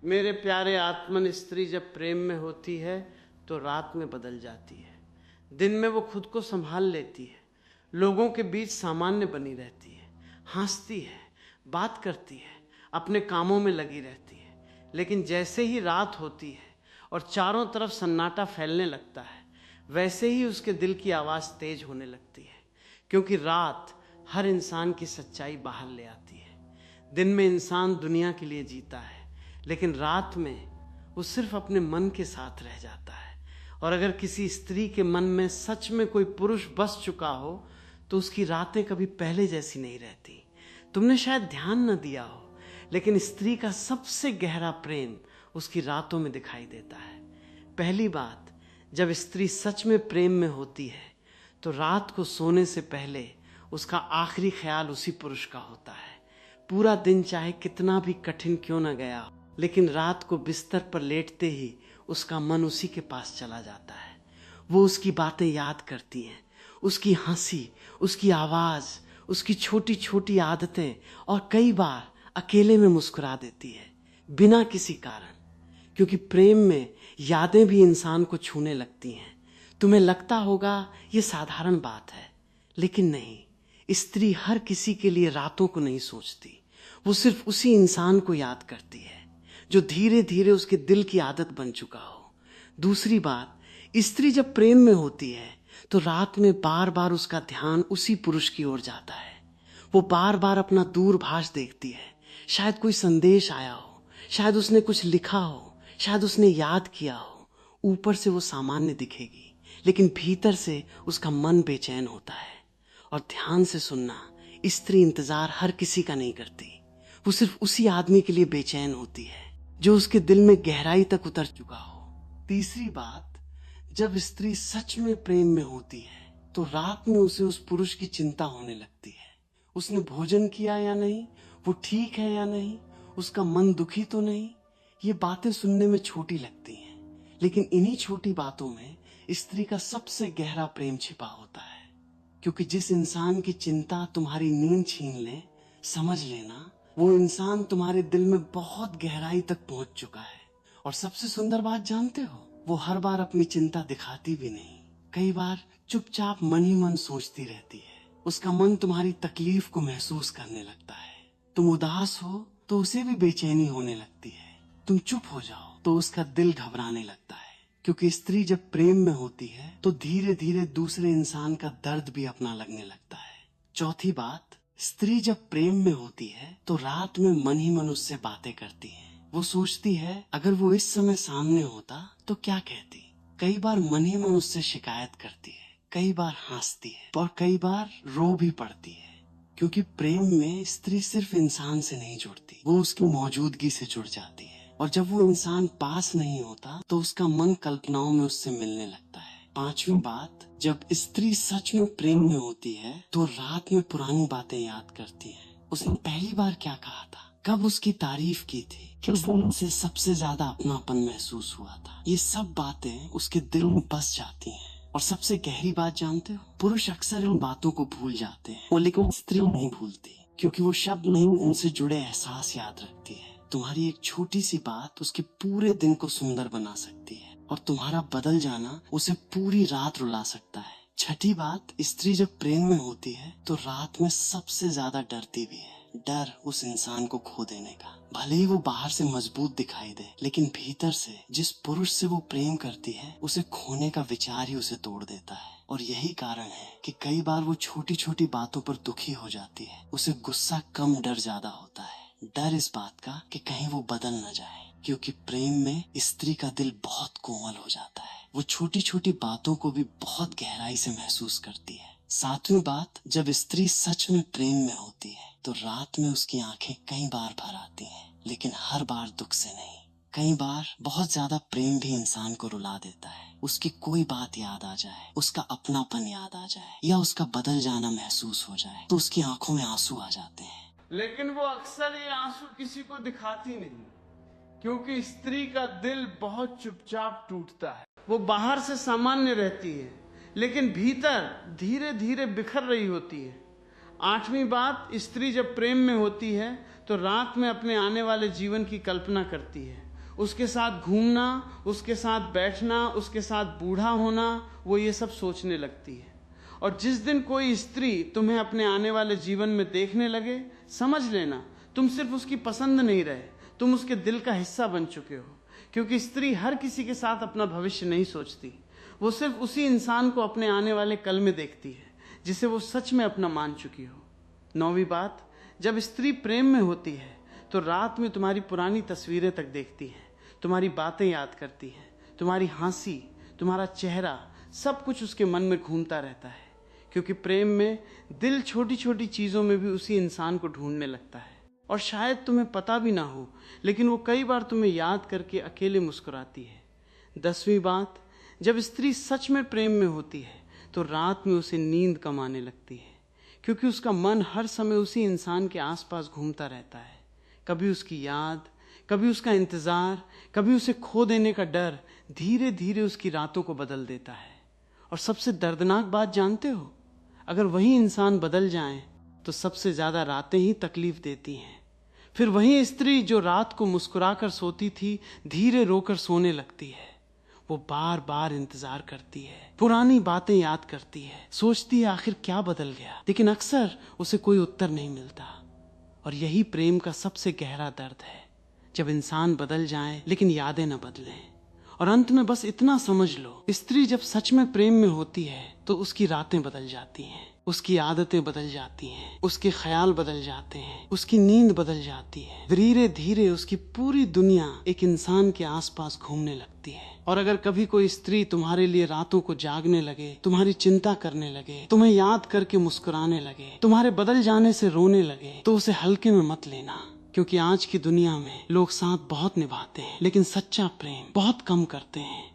मेरे प्यारे आत्मन, स्त्री जब प्रेम में होती है तो रात में बदल जाती है। दिन में वो खुद को संभाल लेती है, लोगों के बीच सामान्य बनी रहती है, हंसती है, बात करती है, अपने कामों में लगी रहती है। लेकिन जैसे ही रात होती है और चारों तरफ सन्नाटा फैलने लगता है, वैसे ही उसके दिल की आवाज़ तेज होने लगती है, क्योंकि रात हर इंसान की सच्चाई बाहर ले आती है। दिन में इंसान दुनिया के लिए जीता है, लेकिन रात में वो सिर्फ अपने मन के साथ रह जाता है। और अगर किसी स्त्री के मन में सच में कोई पुरुष बस चुका हो तो उसकी रातें कभी पहले जैसी नहीं रहती। तुमने शायद ध्यान न दिया हो, लेकिन स्त्री का सबसे गहरा प्रेम उसकी रातों में दिखाई देता है। पहली बात, जब स्त्री सच में प्रेम में होती है तो रात को सोने से पहले उसका आखिरी ख्याल उसी पुरुष का होता है। पूरा दिन चाहे कितना भी कठिन क्यों न गया, लेकिन रात को बिस्तर पर लेटते ही उसका मन उसी के पास चला जाता है। वो उसकी बातें याद करती हैं, उसकी हंसी, उसकी आवाज़, उसकी छोटी छोटी आदतें, और कई बार अकेले में मुस्कुरा देती है बिना किसी कारण, क्योंकि प्रेम में यादें भी इंसान को छूने लगती हैं। तुम्हें लगता होगा ये साधारण बात है, लेकिन नहीं। स्त्री हर किसी के लिए रातों को नहीं सोचती, वो सिर्फ उसी इंसान को याद करती है जो धीरे धीरे उसके दिल की आदत बन चुका हो। दूसरी बात, स्त्री जब प्रेम में होती है तो रात में बार बार उसका ध्यान उसी पुरुष की ओर जाता है। वो बार बार अपना दूरभाष देखती है, शायद कोई संदेश आया हो, शायद उसने कुछ लिखा हो, शायद उसने याद किया हो। ऊपर से वो सामान्य दिखेगी, लेकिन भीतर से उसका मन बेचैन होता है। और ध्यान से सुनना, स्त्री इंतजार हर किसी का नहीं करती, वो सिर्फ उसी आदमी के लिए बेचैन होती है जो उसके दिल में गहराई तक उतर चुका हो। तीसरी बात, जब स्त्री सच में प्रेम में होती है तो रात में उसे उस पुरुष की चिंता होने लगती है। उसने भोजन किया या नहीं, वो ठीक है या नहीं, उसका मन दुखी तो नहीं। ये बातें सुनने में छोटी लगती हैं, लेकिन इन्हीं छोटी बातों में स्त्री का सबसे गहरा प्रेम छिपा होता है। क्योंकि जिस इंसान की चिंता तुम्हारी नींद छीन ले, समझ लेना वो इंसान तुम्हारे दिल में बहुत गहराई तक पहुंच चुका है। और सबसे सुंदर बात जानते हो, वो हर बार अपनी चिंता दिखाती भी नहीं। कई बार चुपचाप मन ही मन सोचती रहती है। उसका मन तुम्हारी तकलीफ को महसूस करने लगता है। तुम उदास हो तो उसे भी बेचैनी होने लगती है। तुम चुप हो जाओ तो उसका दिल घबराने लगता है। क्योंकि स्त्री जब प्रेम में होती है तो धीरे धीरे दूसरे इंसान का दर्द भी अपना लगने लगता है। चौथी बात, स्त्री जब प्रेम में होती है तो रात में मन ही मन उससे बातें करती है। वो सोचती है अगर वो इस समय सामने होता तो क्या कहती। कई बार मन ही मन उससे शिकायत करती है, कई बार हंसती है और कई बार रो भी पड़ती है। क्योंकि प्रेम में स्त्री सिर्फ इंसान से नहीं जुड़ती, वो उसकी मौजूदगी से जुड़ जाती है। और जब वो इंसान पास नहीं होता तो उसका मन कल्पनाओं में उससे मिलने लगता है। पांचवी बात, जब स्त्री सच में प्रेम में होती है तो रात में पुरानी बातें याद करती है। उसने पहली बार क्या कहा था, कब उसकी तारीफ की थी, किस दिन से सबसे ज्यादा अपनापन महसूस हुआ था। ये सब बातें उसके दिल में बस जाती हैं। और सबसे गहरी बात जानते हो, पुरुष अक्सर इन बातों को भूल जाते हैं, लेकिन स्त्री नहीं भूलती, क्योंकि वो शब्द नहीं, उनसे जुड़े एहसास याद रखती है। तुम्हारी एक छोटी सी बात उसके पूरे दिन को सुंदर बना सकती है, और तुम्हारा बदल जाना उसे पूरी रात रुला सकता है। छठी बात, स्त्री जब प्रेम में होती है तो रात में सबसे ज्यादा डरती भी है। डर उस इंसान को खो देने का। भले ही वो बाहर से मजबूत दिखाई दे, लेकिन भीतर से जिस पुरुष से वो प्रेम करती है उसे खोने का विचार ही उसे तोड़ देता है। और यही कारण है कि कई बार वो छोटी छोटी बातों पर दुखी हो जाती है। उसे गुस्सा कम, डर ज्यादा होता है। डर इस बात का कि कहीं वो बदल न जाए, क्योंकि प्रेम में स्त्री का दिल बहुत कोमल हो जाता है। वो छोटी छोटी बातों को भी बहुत गहराई से महसूस करती है। सातवीं बात, जब स्त्री सच में प्रेम में होती है तो रात में उसकी आंखें कई बार भर आती हैं, लेकिन हर बार दुख से नहीं। कई बार बहुत ज्यादा प्रेम भी इंसान को रुला देता है। उसकी कोई बात याद आ जाए, उसका अपनापन याद आ जाए, या उसका बदल जाना महसूस हो जाए तो उसकी आंखों में आंसू आ जाते हैं। लेकिन वो अक्सर ये आंसू किसी को दिखाती नहीं, क्योंकि स्त्री का दिल बहुत चुपचाप टूटता है। वो बाहर से सामान्य रहती है, लेकिन भीतर धीरे धीरे बिखर रही होती है। आठवीं बात, स्त्री जब प्रेम में होती है तो रात में अपने आने वाले जीवन की कल्पना करती है। उसके साथ घूमना, उसके साथ बैठना, उसके साथ बूढ़ा होना, वो ये सब सोचने लगती है। और जिस दिन कोई स्त्री तुम्हें अपने आने वाले जीवन में देखने लगे, समझ लेना तुम सिर्फ उसकी पसंद नहीं रहे, तुम उसके दिल का हिस्सा बन चुके हो। क्योंकि स्त्री हर किसी के साथ अपना भविष्य नहीं सोचती, वो सिर्फ उसी इंसान को अपने आने वाले कल में देखती है जिसे वो सच में अपना मान चुकी हो। 9वीं बात, जब स्त्री प्रेम में होती है तो रात में तुम्हारी पुरानी तस्वीरें तक देखती है, तुम्हारी बातें याद करती है, तुम्हारी हंसी, तुम्हारा चेहरा, सब कुछ उसके मन में घूमता रहता है। क्योंकि प्रेम में दिल छोटी छोटी चीज़ों में भी उसी इंसान को ढूंढने लगता है। और शायद तुम्हें पता भी ना हो, लेकिन वो कई बार तुम्हें याद करके अकेले मुस्कुराती है। 10वीं बात, जब स्त्री सच में प्रेम में होती है तो रात में उसे नींद कम आने लगती है। क्योंकि उसका मन हर समय उसी इंसान के आसपास घूमता रहता है। कभी उसकी याद, कभी उसका इंतज़ार, कभी उसे खो देने का डर धीरे धीरे उसकी रातों को बदल देता है। और सबसे दर्दनाक बात जानते हो, अगर वही इंसान बदल जाए तो सबसे ज़्यादा रातें ही तकलीफ देती हैं। फिर वही स्त्री जो रात को मुस्कुराकर सोती थी, धीरे रोकर सोने लगती है। वो बार बार इंतजार करती है, पुरानी बातें याद करती है, सोचती है आखिर क्या बदल गया, लेकिन अक्सर उसे कोई उत्तर नहीं मिलता। और यही प्रेम का सबसे गहरा दर्द है, जब इंसान बदल जाए लेकिन यादें न बदलें। और अंत में बस इतना समझ लो, स्त्री जब सच में प्रेम में होती है तो उसकी रातें बदल जाती हैं, उसकी आदतें बदल जाती हैं, उसके ख्याल बदल जाते हैं, उसकी नींद बदल जाती है। धीरे धीरे उसकी पूरी दुनिया एक इंसान के आसपास घूमने लगती है। और अगर कभी कोई स्त्री तुम्हारे लिए रातों को जागने लगे, तुम्हारी चिंता करने लगे, तुम्हें याद करके मुस्कुराने लगे, तुम्हारे बदल जाने से रोने लगे, तो उसे हल्के में मत लेना। क्योंकि आज की दुनिया में लोग साथ बहुत निभाते हैं, लेकिन सच्चा प्रेम बहुत कम करते हैं।